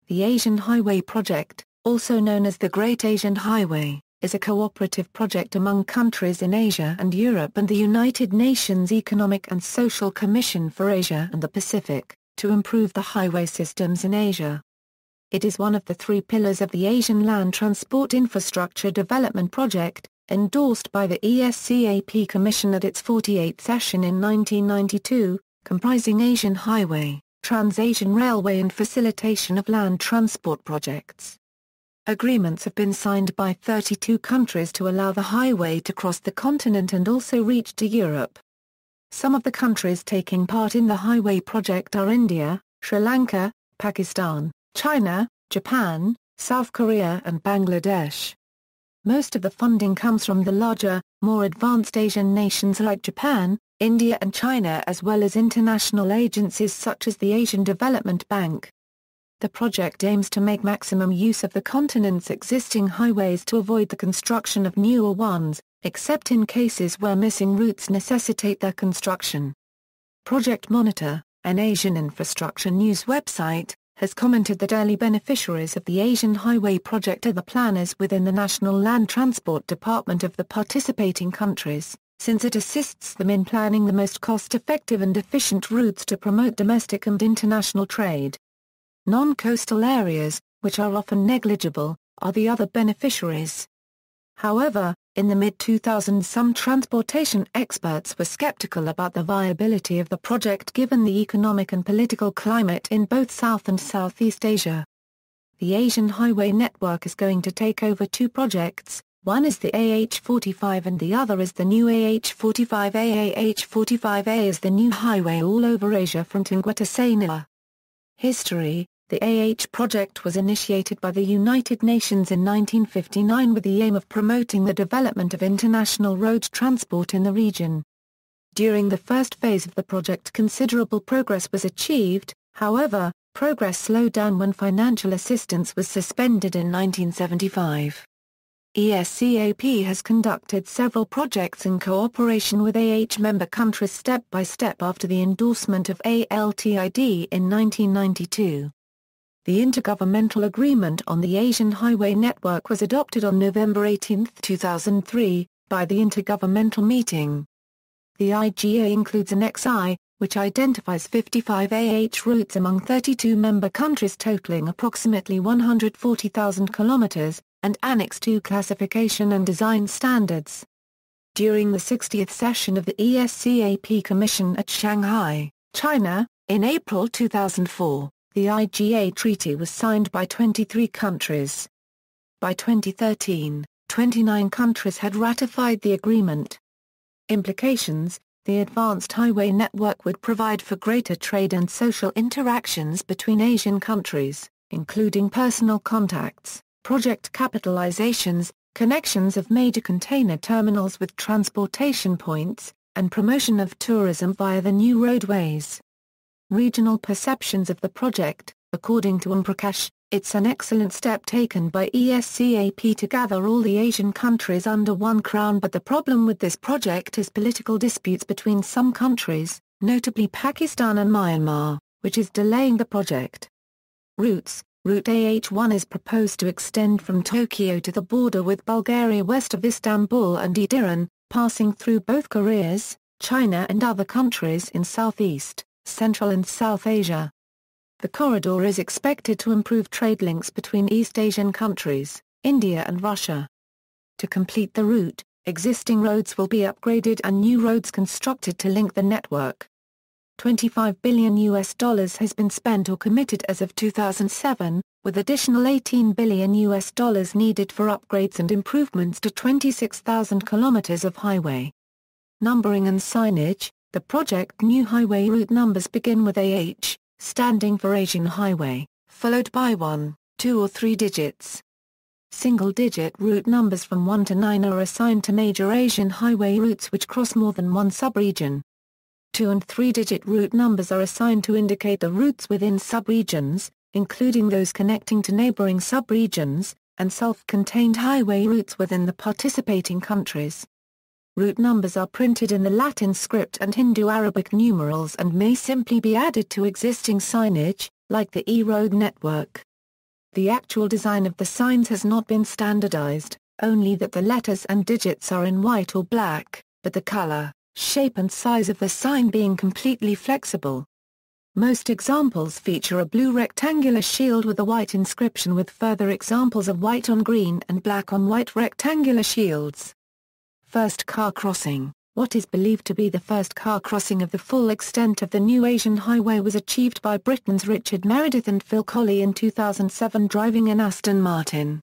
The Asian Highway Project, also known as the Great Asian Highway, is a cooperative project among countries in Asia and Europe and the United Nations Economic and Social Commission for Asia and the Pacific, to improve the highway systems in Asia. It is one of the three pillars of the Asian Land Transport Infrastructure Development Project, endorsed by the ESCAP Commission at its 48th session in 1992, comprising Asian Highway, Trans-Asian Railway and facilitation of land transport projects. Agreements have been signed by 32 countries to allow the highway to cross the continent and also reach to Europe. Some of the countries taking part in the highway project are India, Sri Lanka, Pakistan, China, Japan, South Korea and Bangladesh. Most of the funding comes from the larger, more advanced Asian nations like Japan, India and China, as well as international agencies such as the Asian Development Bank. The project aims to make maximum use of the continent's existing highways to avoid the construction of newer ones, except in cases where missing routes necessitate their construction. Project Monitor, an Asian infrastructure news website, has commented that early beneficiaries of the Asian Highway Project are the planners within the National Land Transport Department of the participating countries, since it assists them in planning the most cost-effective and efficient routes to promote domestic and international trade. Non-coastal areas, which are often negligible, are the other beneficiaries. However, in the mid-2000s some transportation experts were skeptical about the viability of the project given the economic and political climate in both South and Southeast Asia. The Asian Highway Network is going to take over two projects, one is the AH-45 and the other is the new AH-45A. AH-45A is the new highway all over Asia from Tengah to Sanur. History. The AH project was initiated by the United Nations in 1959 with the aim of promoting the development of international road transport in the region. During the first phase of the project considerable progress was achieved, however, progress slowed down when financial assistance was suspended in 1975. ESCAP has conducted several projects in cooperation with AH member countries step by step after the endorsement of ALTID in 1992. The Intergovernmental Agreement on the Asian Highway Network was adopted on November 18, 2003, by the Intergovernmental Meeting. The IGA includes an XI, which identifies 55 AH routes among 32 member countries totaling approximately 140,000 kilometers, and Annex II classification and design standards. During the 60th session of the ESCAP Commission at Shanghai, China, in April 2004, the IGA treaty was signed by 23 countries. By 2013, 29 countries had ratified the agreement. Implications: the advanced highway network would provide for greater trade and social interactions between Asian countries, including personal contacts, project capitalizations, connections of major container terminals with transportation points, and promotion of tourism via the new roadways. Regional perceptions of the project: according to Prakash, it's an excellent step taken by ESCAP to gather all the Asian countries under one crown, but the problem with this project is political disputes between some countries, notably Pakistan and Myanmar, which is delaying the project. Routes: Route AH1 is proposed to extend from Tokyo to the border with Bulgaria west of Istanbul and Idiran, passing through both Koreas, China and other countries in Southeast, Central and South Asia. The corridor is expected to improve trade links between East Asian countries, India and Russia. To complete the route, existing roads will be upgraded and new roads constructed to link the network. $25 billion has been spent or committed as of 2007, with additional $18 billion needed for upgrades and improvements to 26,000 kilometers of highway. Numbering and signage: the project new highway route numbers begin with AH, standing for Asian Highway, followed by 1, 2 or 3 digits. Single-digit route numbers from 1 to 9 are assigned to major Asian highway routes which cross more than one sub-region. 2 and 3-digit route numbers are assigned to indicate the routes within sub-regions, including those connecting to neighboring sub-regions, and self-contained highway routes within the participating countries. Route numbers are printed in the Latin script and Hindu-Arabic numerals and may simply be added to existing signage, like the E-Road network. The actual design of the signs has not been standardized, only that the letters and digits are in white or black, but the color, shape and size of the sign being completely flexible. Most examples feature a blue rectangular shield with a white inscription, with further examples of white on green and black on white rectangular shields. First car crossing. What is believed to be the first car crossing of the full extent of the new Asian highway was achieved by Britain's Richard Meredith and Phil Colley in 2007 driving an Aston Martin.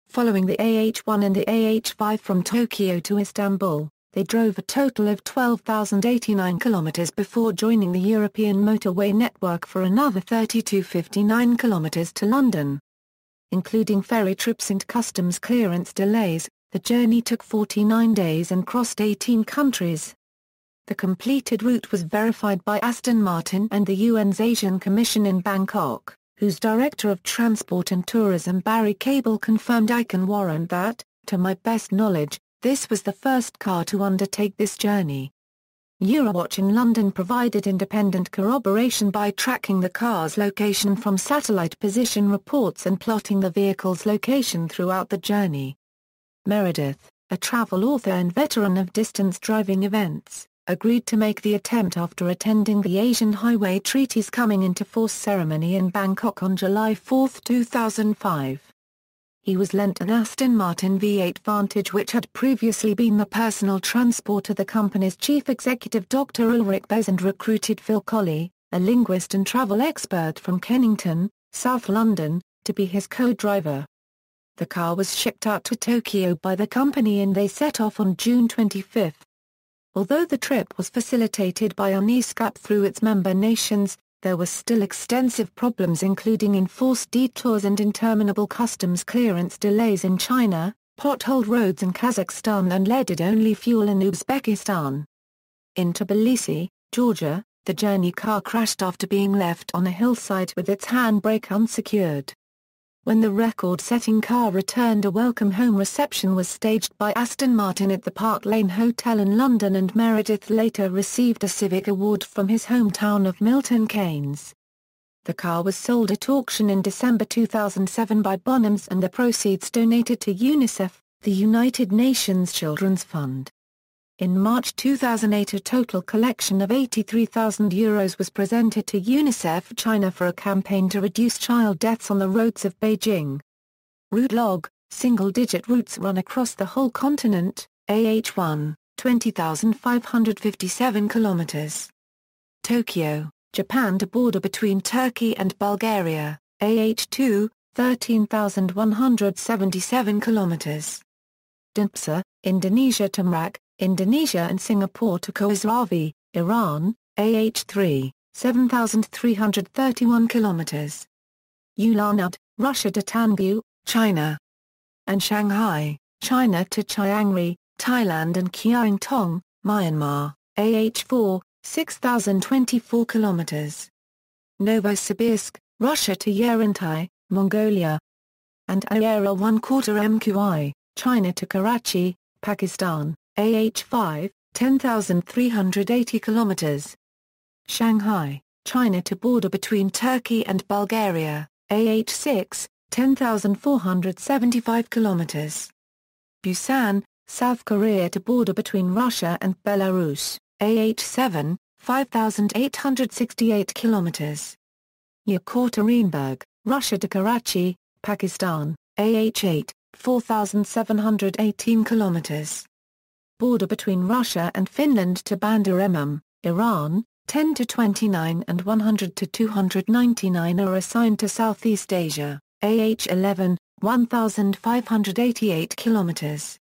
Following the AH-1 and the AH-5 from Tokyo to Istanbul, they drove a total of 12,089 kilometers before joining the European motorway network for another 3,259 kilometers to London. Including ferry trips and customs clearance delays, the journey took 49 days and crossed 18 countries. The completed route was verified by Aston Martin and the UN's Asian Commission in Bangkok, whose Director of Transport and Tourism Barry Cable confirmed, "I can warrant that, to my best knowledge, this was the first car to undertake this journey." Eurowatch in London provided independent corroboration by tracking the car's location from satellite position reports and plotting the vehicle's location throughout the journey. Meredith, a travel author and veteran of distance driving events, agreed to make the attempt after attending the Asian Highway Treaty's coming into force ceremony in Bangkok on July 4, 2005. He was lent an Aston Martin V8 Vantage, which had previously been the personal transport of the company's chief executive Dr. Ulrich Bez, and recruited Phil Colley, a linguist and travel expert from Kennington, South London, to be his co-driver. The car was shipped out to Tokyo by the company and they set off on June 25. Although the trip was facilitated by ESCAP through its member nations, there were still extensive problems, including enforced detours and interminable customs clearance delays in China, potholed roads in Kazakhstan and leaded-only fuel in Uzbekistan. In Tbilisi, Georgia, the journey car crashed after being left on a hillside with its handbrake unsecured. When the record-setting car returned, a welcome home reception was staged by Aston Martin at the Park Lane Hotel in London, and Meredith later received a Civic Award from his hometown of Milton Keynes. The car was sold at auction in December 2007 by Bonhams, and the proceeds donated to UNICEF, the United Nations Children's Fund. In March 2008, a total collection of €83,000 was presented to UNICEF China for a campaign to reduce child deaths on the roads of Beijing. Route log: single-digit routes run across the whole continent. AH-1, 20,557 kilometers. Tokyo, Japan to border between Turkey and Bulgaria. AH-2, 13,177 kilometers. Denpasar, Indonesia to Merak, Indonesia and Singapore to Khosravi, Iran. AH-3, 7,331 kilometers. Ulsan-Ude, Russia to Tanggu, China. And Shanghai, China to Chiangri, Thailand and Kyaingtong, Myanmar. AH-4, 6,024 kilometers. Novosibirsk, Russia to Yeruntai, Mongolia. And Ayera 1/4 MQI, China to Karachi, Pakistan. AH-5, 10,380 kilometers. Shanghai, China to border between Turkey and Bulgaria. AH-6, 10,475 kilometers. Busan, South Korea to border between Russia and Belarus. AH-7, 5,868 kilometers. Yekaterinburg, Russia to Karachi, Pakistan. AH-8, 4,718 kilometers. Border between Russia and Finland to Bandar Emem, Iran. 10 to 29 and 100 to 299 are assigned to Southeast Asia. AH-11, 1,588 kilometers.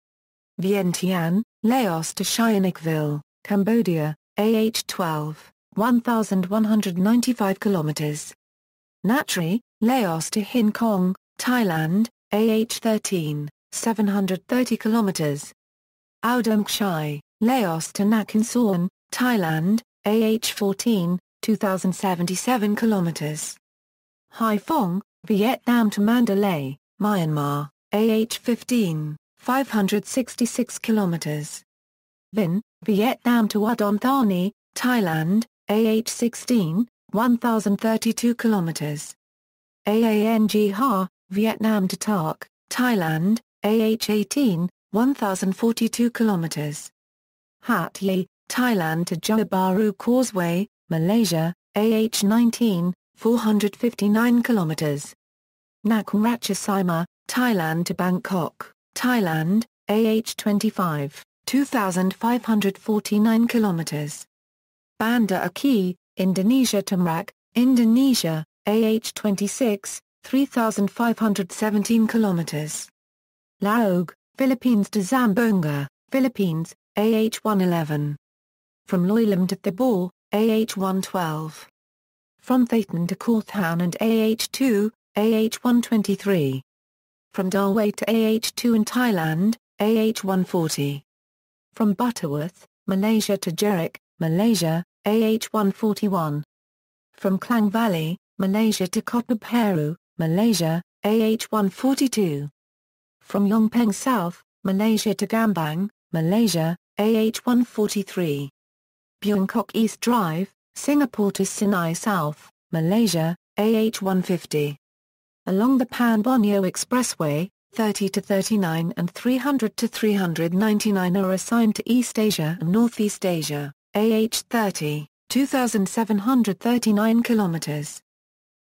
Vientiane, Laos to Sihanoukville, Cambodia. AH-12, 1,195 kilometers. Natri, Laos to Hin Kong, Thailand. AH-13, 730 kilometers. Udomkshai, Laos to Nakhon Sawan, Thailand. AH-14, 2,077 kilometers. Haiphong, Vietnam to Mandalay, Myanmar. AH-15, 566 kilometers. Vinh, Vietnam to Udon Thani, Thailand. AH-16, 1,032 kilometers. Aang Ha, Vietnam to Tak, Thailand, AH18, 1042 km. Hat Yai, Thailand to Johor Bahru Causeway, Malaysia, AH19, 459 km. Nakhon Ratchasima, Thailand to Bangkok, Thailand, AH25, 2549 km. Banda Aceh, Indonesia to Merak, Indonesia, AH26, 3517 km. Laog, Philippines to Zamboanga, Philippines, AH111. From Loilam to Thabor, AH112. From Thayton to Koh Than and AH2, AH123. From Darwin to AH2 in Thailand, AH140. From Butterworth, Malaysia to Jerak, Malaysia, AH141. From Klang Valley, Malaysia to Kota Bharu, Malaysia, AH142. From Yongpeng South, Malaysia to Gambang, Malaysia, AH143. Buangkok East Drive, Singapore to Sinai South, Malaysia, AH150. Along the Pan Borneo Expressway, 30 to 39 and 300 to 399 are assigned to East Asia and Northeast Asia, AH30, 2739 km.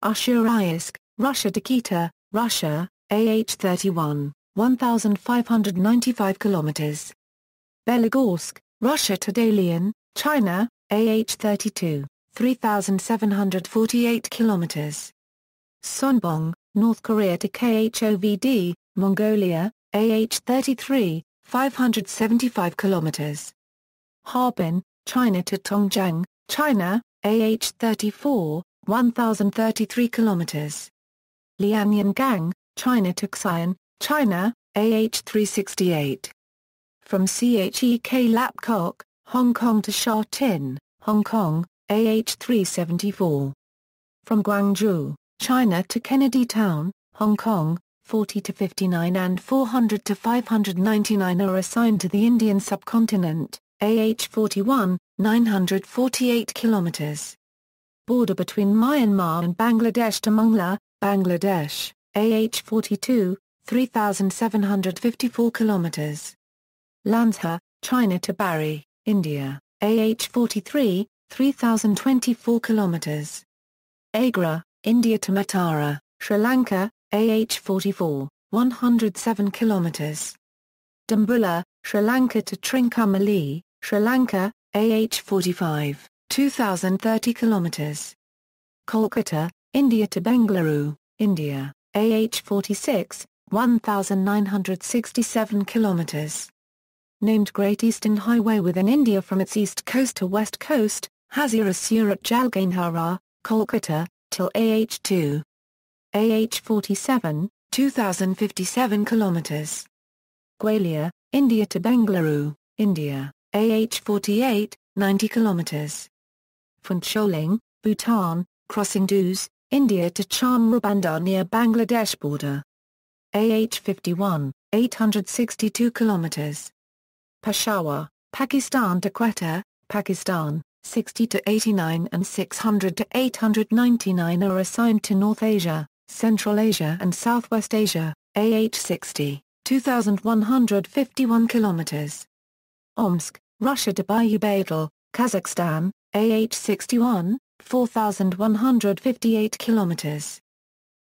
Usher-Isk, Russia to Kita, Russia, AH31, 1595 km. Beligorsk, Russia to Dalian, China, AH32, 3748 km. Sonbong, North Korea to Khovd, Mongolia, AH33, 575 km. Harbin, China to Tongjiang, China, AH34, 1033 km. Lianyungang, China to Xi'an, China, AH368. From Chek Lap Kok, Hong Kong to Sha Tin, Hong Kong, AH374. From Guangzhou, China to Kennedy Town, Hong Kong, 40 to 59 and 400 to 599 are assigned to the Indian subcontinent, AH41, 948 km. Border between Myanmar and Bangladesh to Mongla, Bangladesh, AH42, 3754 km. Lansha, China to Barry, India, AH43, 3024 km. Agra, India to Matara, Sri Lanka, AH44, 107 km. Dambulla, Sri Lanka to Trincomalee, Sri Lanka, AH45, 2030 km. Kolkata, India to Bengaluru, India, AH46, 1967 km. Named Great Eastern Highway within India from its east coast to west coast, Hazira Surat Jalgaonhara, Kolkata, till AH2. AH47, 2057 km. Gwalior, India to Bengaluru, India, AH48, 90 km. Phuntsholing, Bhutan, crossing Doos, India to Chamrabandar near Bangladesh border. AH51, 862 km. Peshawar, Pakistan to Quetta, Pakistan, 60 to 89 and 600 to 899 are assigned to North Asia, Central Asia and Southwest Asia, AH60, 2151 km. Omsk, Russia to Bayou-Badel, Kazakhstan, AH61, 4158 km.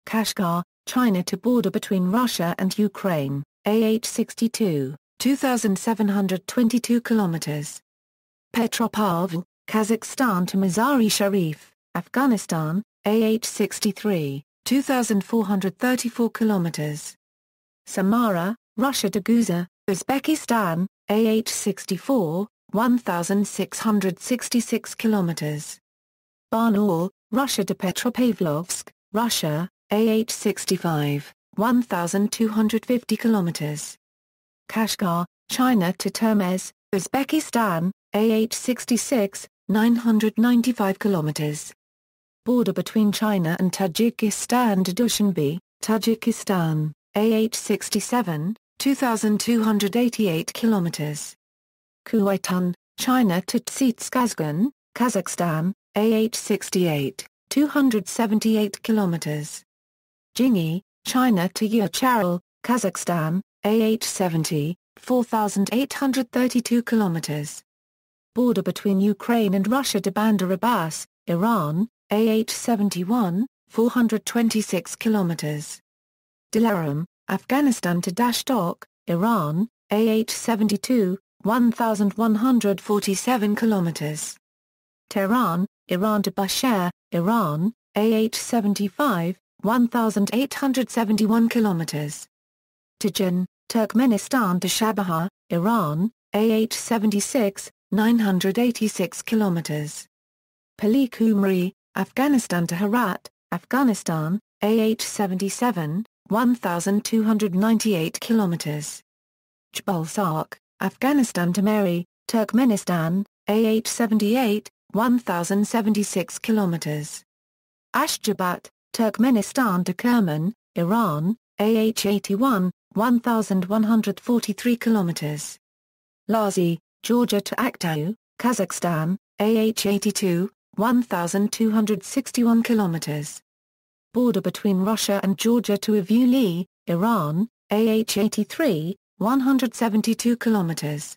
Kashgar, China to border between Russia and Ukraine, AH62, 2722 km. Petropavl, Kazakhstan to Mazar-e-Sharif, Afghanistan, AH63, 2434 km. Samara, Russia to Guza, Uzbekistan, AH64, 1666 km. Barnaul, Russia to Petropavlovsk, Russia, AH65, 1250 km. Kashgar, China to Termez, Uzbekistan, AH66, 995 km. Border between China and Tajikistan to Dushanbe, Tajikistan, AH67, 2288 km. Kuwaitun, China to Tsitskazgan, Kazakhstan, AH68, 278 km. Jingi, China to Yucharal, Kazakhstan, AH-70, 4,832 kilometers. Border between Ukraine and Russia to Bandar Abbas, Iran, AH-71, 426 kilometers. Dilaram, Afghanistan to Dashtaq, Iran, AH-72, 1,147 kilometers. Tehran, Iran to Bushehr, Iran, AH-75, 1,871 kilometers. Tijan, Turkmenistan to Shabahar, Iran, AH-76, 986 kilometers. Palikumri, Afghanistan to Herat, Afghanistan, AH-77, 1,298 kilometers. Jbalsak, Afghanistan to Meri, Turkmenistan, AH-78, 1,076 kilometers. Ashgabat, Turkmenistan to Kerman, Iran, AH-81, 1,143 kilometers. Lazi, Georgia to Aktau, Kazakhstan, AH-82, 1,261 kilometers. Border between Russia and Georgia to Avuli, Iran, AH-83, 172 kilometers.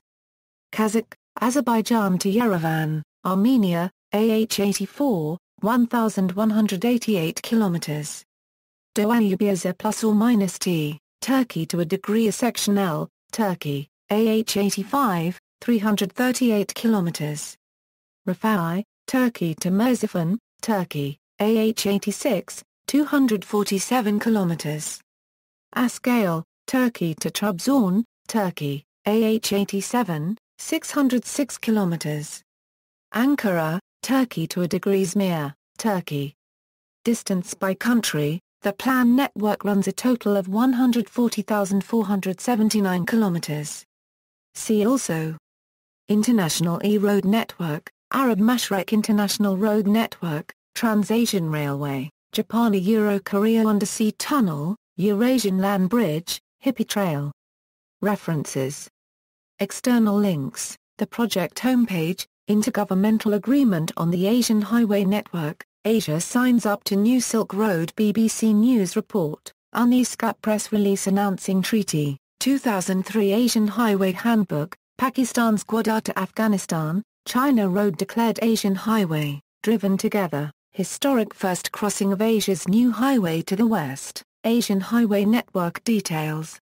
Kazakh, Azerbaijan to Yerevan, Armenia, AH-84, 1,188 kilometers. Doayubiaza plus or minus T, Turkey to a degree a section L, Turkey, AH-85, 338 kilometers. Rafai, Turkey to Merzifon, Turkey, AH-86, 247 kilometers. Asgail, Turkey to Trabzon, Turkey, AH-87, 606 kilometers. Ankara, Turkey to a degree Izmir, Turkey. Distance by country, the PLAN network runs a total of 140,479 kilometers. See also: International E-Road Network, Arab Mashrek International Road Network, Trans-Asian Railway, Japan-Euro-Korea Undersea Tunnel, Eurasian Land Bridge, Hippie Trail. References. External links: the project homepage, Intergovernmental Agreement on the Asian Highway Network, Asia signs up to New Silk Road. BBC News Report, ESCAP press release announcing treaty, 2003 Asian Highway Handbook, Pakistan's Gwadar to Afghanistan, China Road declared Asian Highway, driven together, historic first crossing of Asia's new highway to the west, Asian Highway Network details.